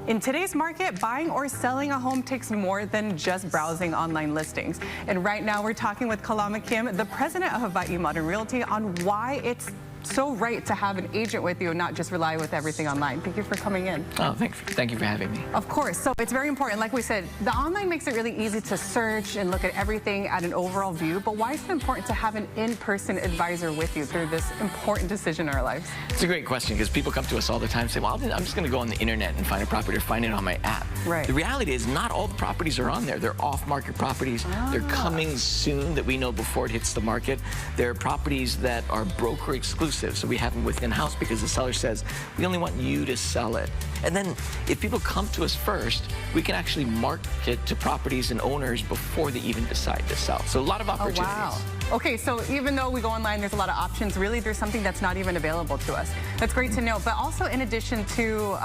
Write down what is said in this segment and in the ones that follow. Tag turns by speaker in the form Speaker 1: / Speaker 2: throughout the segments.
Speaker 1: In today's market, buying or selling a home takes more than just browsing online listings. And right now we're talking with Kalama Kim, the president of Hawaiʻi Modern Realty, on why it's so right to have an agent with you and not just rely with everything online. Thank you for coming in.
Speaker 2: Oh, thank you for having me.
Speaker 1: Of course. So it's very important. Like we said, the online makes it really easy to search and look at everything at an overall view. But why is it important to have an in-person advisor with you through this important decision in our lives?
Speaker 2: It's a great question because people come to us all the time and say, well, I'm just going to go on the internet and find a property or find it on my app.
Speaker 1: Right.
Speaker 2: The reality is not all the properties are on there. They're off-market properties. They're coming soon that we know before it hits the market. There are properties that are broker exclusive. So we have them within house because the seller says, we only want you to sell it. And then if people come to us first, we can actually market to properties and owners before they even decide to sell. So a lot of opportunities.
Speaker 1: Oh, wow. Okay, so even though we go online, there's a lot of options. Really, there's something that's not even available to us. That's great to know. But also, in addition to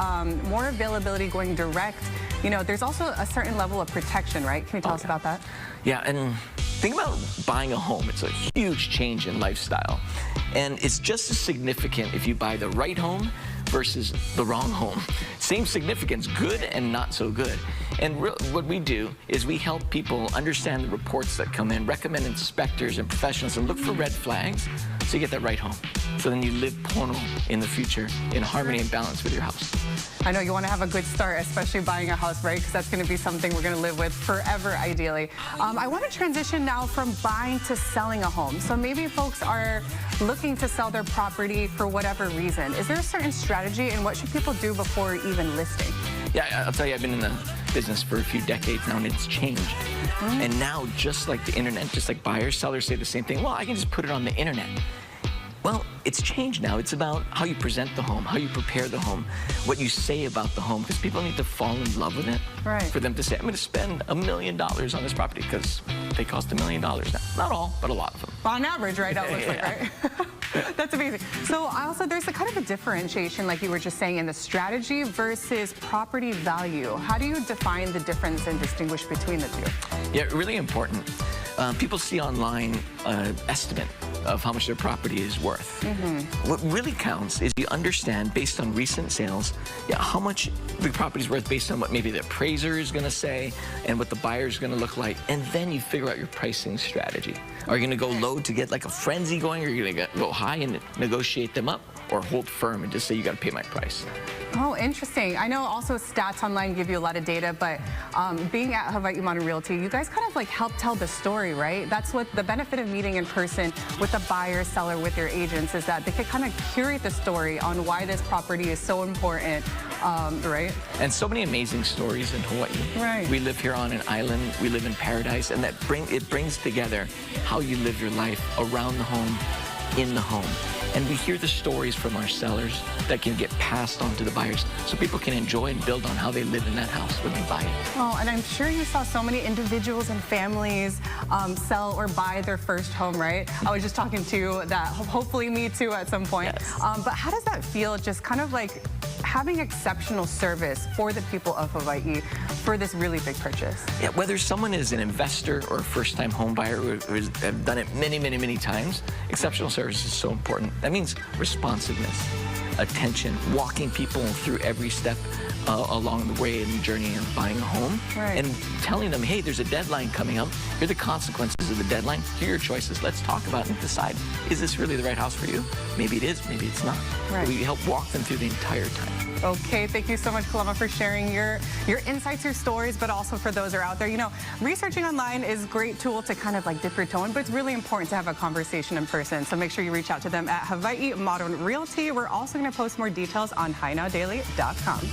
Speaker 1: more availability going direct, you know, there's also a certain level of protection, right? Can you tell us about that?
Speaker 2: Yeah, and think about buying a home. It's a huge change in lifestyle. And it's just as significant if you buy the right home versus the wrong home. Same significance, good and not so good. And what we do is we help people understand the reports that come in, recommend inspectors and professionals, and look for red flags so you get that right home. So then you live pono in the future in harmony and balance with your house.
Speaker 1: I know you want to have a good start, especially buying a house, right? Because that's going to be something we're going to live with forever, ideally. I want to transition now from buying to selling a home. So maybe folks are looking to sell their property for whatever reason. Is there a certain strategy, and what should people do before even listing?
Speaker 2: Yeah, I'll tell you, I've been in the business for a few decades now, and it's changed. And now, just like the internet, just like buyers, sellers say the same thing, well, I can just put it on the internet. Well, it's changed now. It's about how you present the home, how you prepare the home, what you say about the home, because people need to fall in love with it for them to say, I'm going to spend $1 million on this property because they cost $1 million now. Not all, but a lot of them.
Speaker 1: On average, right? That looks like, right? That's amazing. So also there's a kind of a differentiation, like you were just saying, in the strategy versus property value. How do you define the difference and distinguish between the two?
Speaker 2: Yeah, really important. People see online estimate of how much their property is worth. What really counts is you understand, based on recent sales, how much the property is worth based on what maybe the appraiser is going to say and what the buyer is going to look like, and then you figure out your pricing strategy. Are you going to go low to get like a frenzy going, or are you going to go high and negotiate them up, or hold firm and just say you got to pay my price?
Speaker 1: Oh, interesting. I know also stats online give you a lot of data, but being at Hawaiʻi Modern Realty, you guys kind of like help tell the story, right? That's what the benefit of meeting in person with the buyer, seller, with your agents, is that they can kind of curate the story on why this property is so important, right? And
Speaker 2: so many amazing stories in Hawaii.
Speaker 1: Right.
Speaker 2: We live here on an island, we live in paradise, and that it brings together how you live your life around the home, in the home. And we hear the stories from our sellers that can get passed on to the buyers so people can enjoy and build on how they live in that house when they buy it.
Speaker 1: Oh, and I'm sure you saw so many individuals and families sell or buy their first home, right? I was just talking to that, hopefully me too at some point.
Speaker 2: Yes.
Speaker 1: But how does that feel, just kind of like having exceptional service for the people of Hawaii for this really big purchase? Yeah,
Speaker 2: whether someone is an investor or a first-time home buyer who has done it many, many, many times, exceptional service is so important. That means responsiveness, attention, walking people through every step along the way in the journey of buying a home, and telling them, hey, there's a deadline coming up. Here are the consequences of the deadline. Here are your choices. Let's talk about it and decide, is this really the right house for you? Maybe it is, maybe it's not. We help walk them through the entire time.
Speaker 1: Okay, thank you so much, Kalama, for sharing your insights, your stories, but also for those who are out there. You know, researching online is a great tool to kind of like dip your toe in, but it's really important to have a conversation in person. So make sure you reach out to them at Hawaiʻi Modern Realty. We're also going to post more details on HiNowDaily.com.